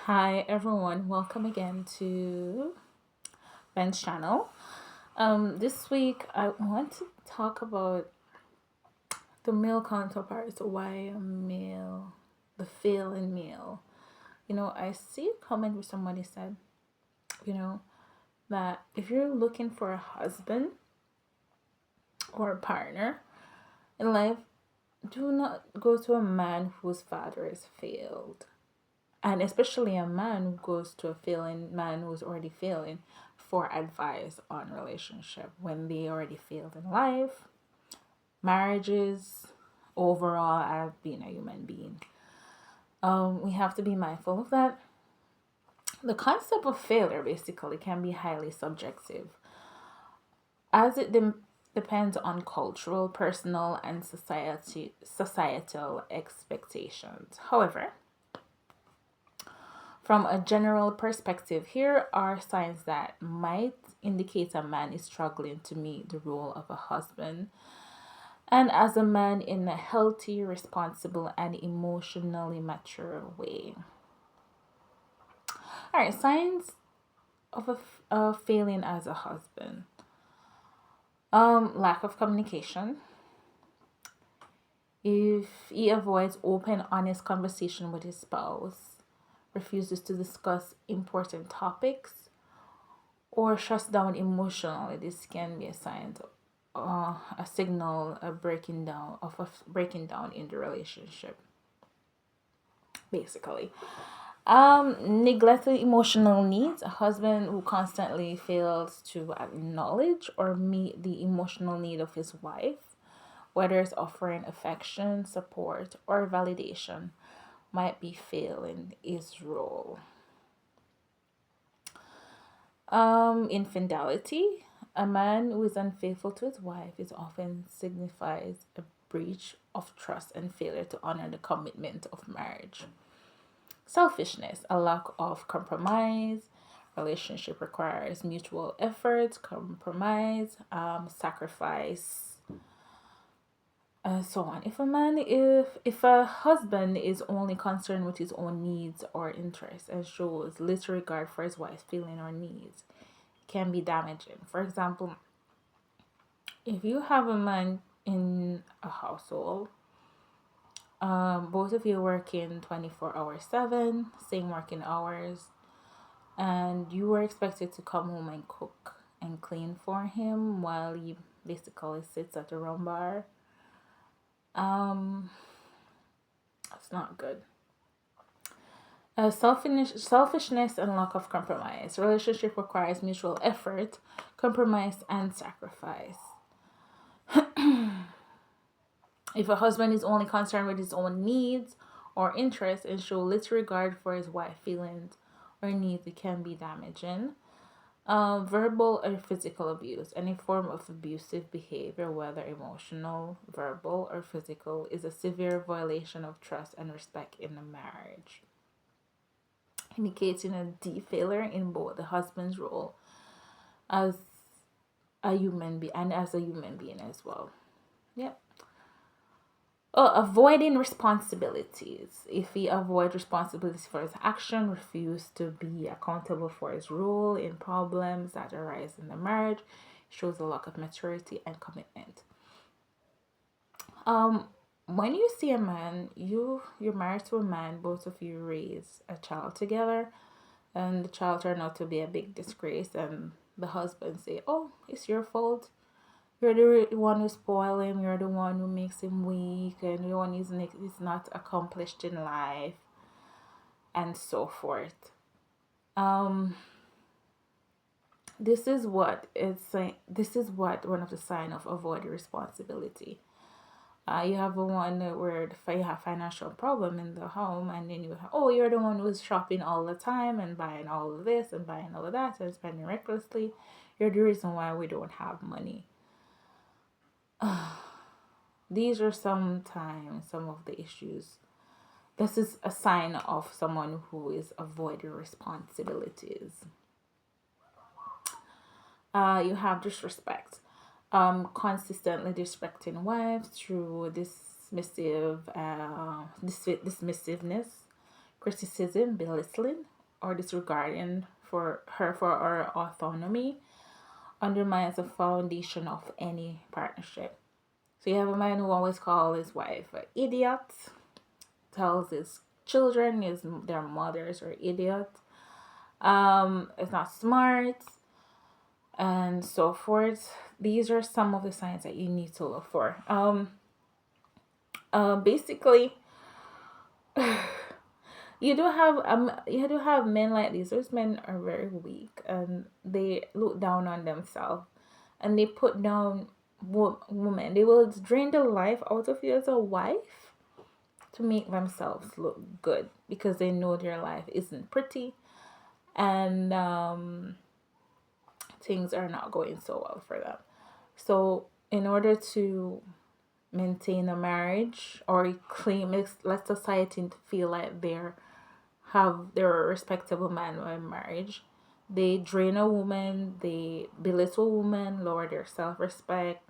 Hi everyone, welcome again to Ben's channel. This week I want to talk about the male counterparts, why a male, the failing male. I see a comment where somebody said, you know, that if you're looking for a husband or a partner in life, do not go to a man whose father has failed. And especially a man who goes to a failing man who's already failing for advice on relationship when they already failed in life, marriages, overall as being a human being. We have to be mindful of that. The concept of failure basically can be highly subjective as it depends on cultural, personal, and societal expectations. However, from a general perspective, here are signs that might indicate a man is struggling to meet the role of a husband and as a man in a healthy, responsible, and emotionally mature way. All right, signs of a failing as a husband. Lack of communication. If he avoids open, honest conversation with his spouse, refuses to discuss important topics, or shuts down emotionally, this can be a sign a signal of breaking down in the relationship basically. Neglected emotional needs, a husband who constantly fails to acknowledge or meet the emotional need of his wife, whether it's offering affection, support, or validation, might be failing his role. Infidelity. A man who is unfaithful to his wife is often signifies a breach of trust and failure to honor the commitment of marriage. Selfishness, a lack of compromise. Relationship requires mutual effort, compromise, sacrifice, so on. If a husband is only concerned with his own needs or interests and shows little regard for his wife's feeling or needs, it can be damaging. For example, if you have a man in a household, both of you working 24/7, same working hours, and you were expected to come home and cook and clean for him while he basically sits at the rum bar. That's not good. Selfishness and lack of compromise. Relationship requires mutual effort, compromise, and sacrifice. If a husband is only concerned with his own needs or interests and show little regard for his wife's feelings or needs, it can be damaging. Verbal or physical abuse. Any form of abusive behavior, whether emotional, verbal, or physical, is a severe violation of trust and respect in a marriage, indicating a deep failure in both the husband's role as a human being and as a human being as well. Yep. Avoiding responsibilities. If he avoids responsibilities for his action, refuse to be accountable for his role in problems that arise in the marriage, shows a lack of maturity and commitment. When you see a man, you're married to a man, both of you raise a child together, and the child turned out to be a big disgrace, and the husband say, "Oh, it's your fault. You're the one who spoil him. You're the one who makes him weak, and the one is not accomplished in life, and so forth." Um, this is what it's saying. This is what one of the sign of avoiding responsibility. You have a one where you have financial problem in the home, and then you're the one who's shopping all the time and buying all of this and buying all of that and spending recklessly. You're the reason why we don't have money. These are sometimes some of the issues. This is a sign of someone who is avoiding responsibilities. You have disrespect. Consistently disrespecting wives through dismissiveness, criticism, belittling, or disregarding for her for her autonomy undermines the foundation of any partnership. So you have a man who always calls his wife an idiot, tells his children their mothers are idiots, is not smart, and so forth. These are some of the signs that you need to look for. Basically, you do have men like these. Those men are very weak and they look down on themselves and they put down women. They will drain the life out of you as a wife to make themselves look good because they know their life isn't pretty and things are not going so well for them. So in order to maintain a marriage or claim it, let society feel like they're a respectable man in marriage. They drain a woman, they belittle a woman, lower their self respect,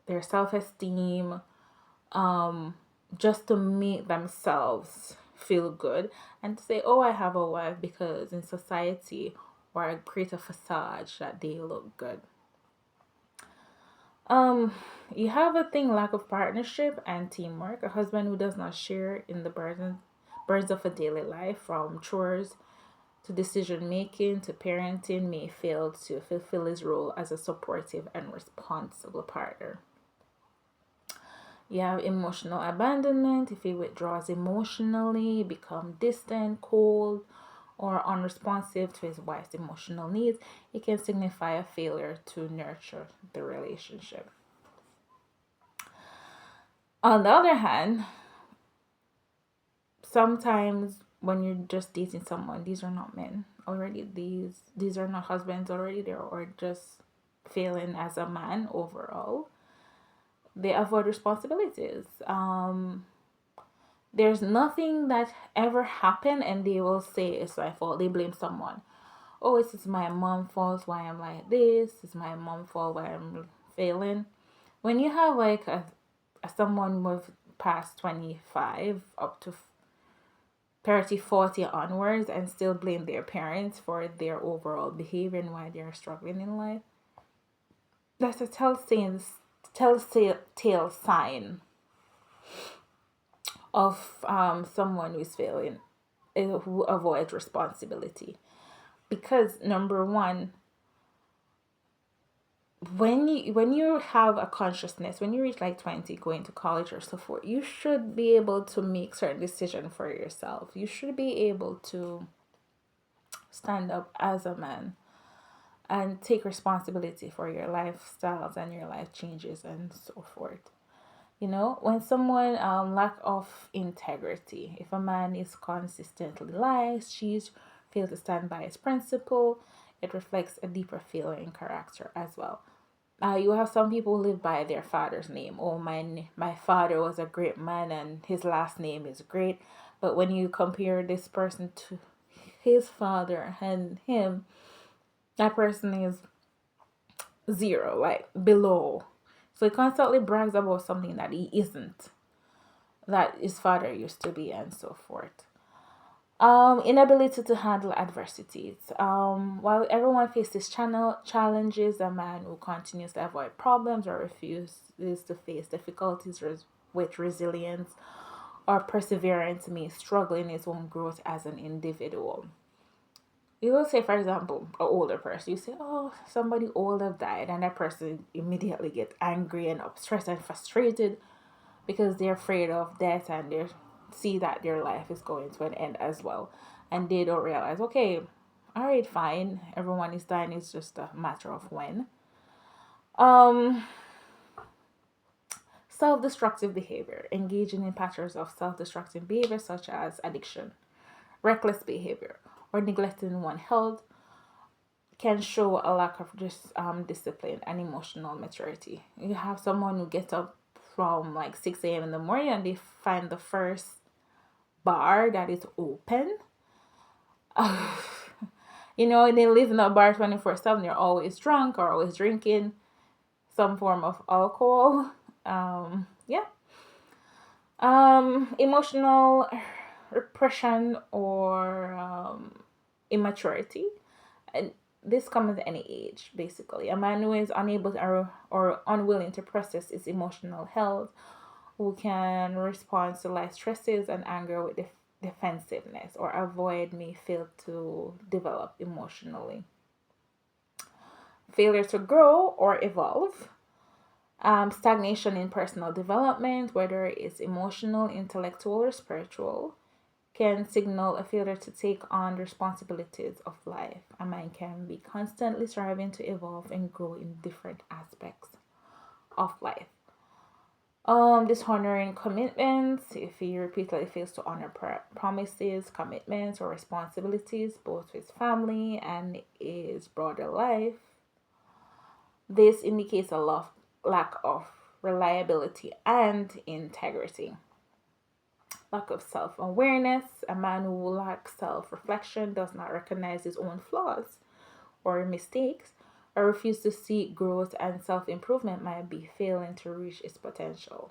their self esteem, just to make themselves feel good and to say, oh, I have a wife because in society or create a facade that they look good. Um, you have a thing lack of partnership and teamwork. A husband who does not share in the burdens of a daily life, from chores to decision making to parenting, may fail to fulfill his role as a supportive and responsible partner. You have emotional abandonment. If he withdraws emotionally, become distant, cold, or unresponsive to his wife's emotional needs, it can signify a failure to nurture the relationship. On the other hand, sometimes when you're just dating someone, these are not men already. These are not husbands already. They're just failing as a man overall. They avoid responsibilities. There's nothing that ever happened and they will say it's my fault. They blame someone. Oh, it's my mom's fault why I'm like this. It's my mom's fault why I'm failing. When you have like someone with past 25 up to 30, 40 onwards and still blame their parents for their overall behavior and why they're struggling in life, that's a telltale sign of someone who's failing, who avoids responsibility. Because number one, when you have a consciousness, when you reach like 20, going to college or so forth, you should be able to make certain decisions for yourself. You should be able to stand up as a man and take responsibility for your lifestyles and your life changes and so forth. When someone lack of integrity, if a man is consistently lies, cheats, fails to stand by his principle, it reflects a deeper feeling in character as well. You have some people who live by their father's name. Oh, my father was a great man and his last name is great. But when you compare this person to his father and him, that person is zero, like below. So he constantly brags about something that he isn't, that his father used to be, and so forth. Inability to handle adversities. While everyone faces challenges, a man who continues to avoid problems or refuses to face difficulties with resilience or perseverance may struggle in his own growth as an individual. You will say, for example, an older person, you say, oh, somebody old have died, and that person immediately get angry and stressed and frustrated because they're afraid of death and they see that their life is going to an end as well. And they don't realize, okay, all right, fine, everyone is dying, it's just a matter of when. Um, Self-destructive behavior, engaging in patterns of self-destructive behavior such as addiction, reckless behavior, or neglecting one's health can show a lack of just discipline and emotional maturity. You have someone who gets up from like 6 a.m. in the morning and they find the first bar that is open. They live in a bar 24/7. They're always drunk or always drinking some form of alcohol. Yeah. Emotional repression or immaturity, and this comes at any age. Basically, a man who is unable to, or unwilling to process his emotional health, who can respond to life stresses and anger with defensiveness, or avoid may fail to develop emotionally. Failure to grow or evolve, stagnation in personal development, whether it's emotional, intellectual, or spiritual, can signal a failure to take on the responsibilities of life. A man can be constantly striving to evolve and grow in different aspects of life. Dishonoring commitments, if he repeatedly fails to honor promises, commitments, or responsibilities, both to his family and his broader life. This indicates a lack of reliability and integrity. Lack of self awareness. A man who lacks self reflection, does not recognize his own flaws or mistakes, or refuse to seek growth and self improvement might be failing to reach its potential.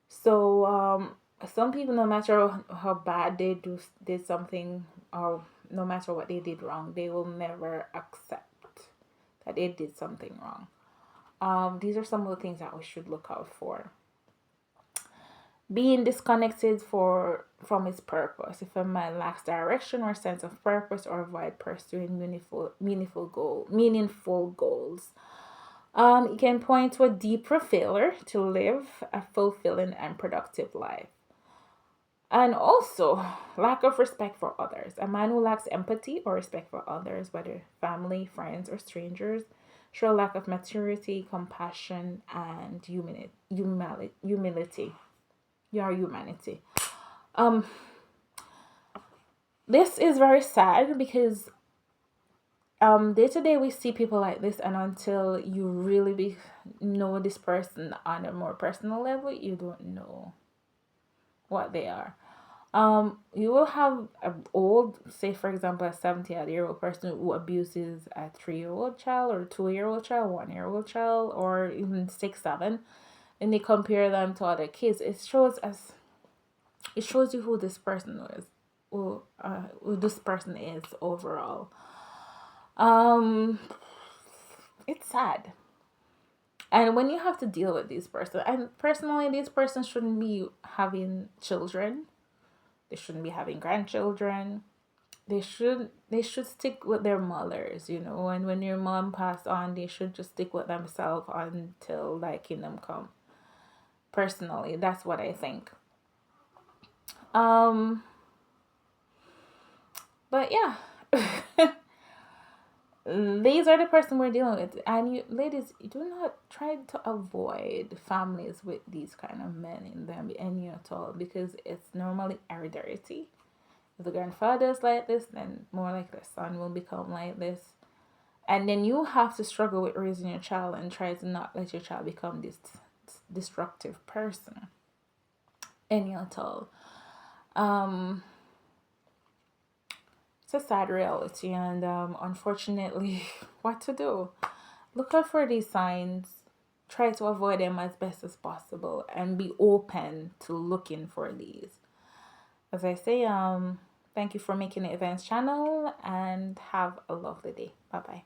So, some people, no matter how bad they did something, or no matter what they did wrong, they will never accept that they did something wrong. These are some of the things that we should look out for. Being disconnected from his purpose. If a man lacks direction or sense of purpose, or avoid pursuing meaningful goals, it can point to a deeper failure to live a fulfilling and productive life. And also, lack of respect for others. A man who lacks empathy or respect for others, whether family, friends, or strangers, show a lack of maturity, compassion, and humility. Your humanity. Um, this is very sad because day to day we see people like this, and until you really know this person on a more personal level, you don't know what they are. You will have an old, say for example, a 70-year-old person who abuses a 3-year-old child, or 2-year-old child, 1-year-old child, or even 6, 7, and they compare them to other kids. It shows you who this person is, who this person is overall. Um, it's sad. And when you have to deal with these person, and personally, these persons shouldn't be having children. They shouldn't be having grandchildren. They should stick with their mothers, and when your mom passed on, they should just stick with themselves until thy kingdom come. Personally, that's what I think. Um, but yeah. These are the person we're dealing with, and you ladies, you do not try to avoid families with these kind of men in them any at all, because it's normally heredity. If the grandfather is like this, then more like the son will become like this, and then you have to struggle with raising your child and try to not let your child become this destructive person any at all. um it's a sad reality, and unfortunately, what to do? Look out for these signs, try to avoid them as best as possible, and be open to looking for these. As I say, thank you for making the events channel, and have a lovely day. Bye bye.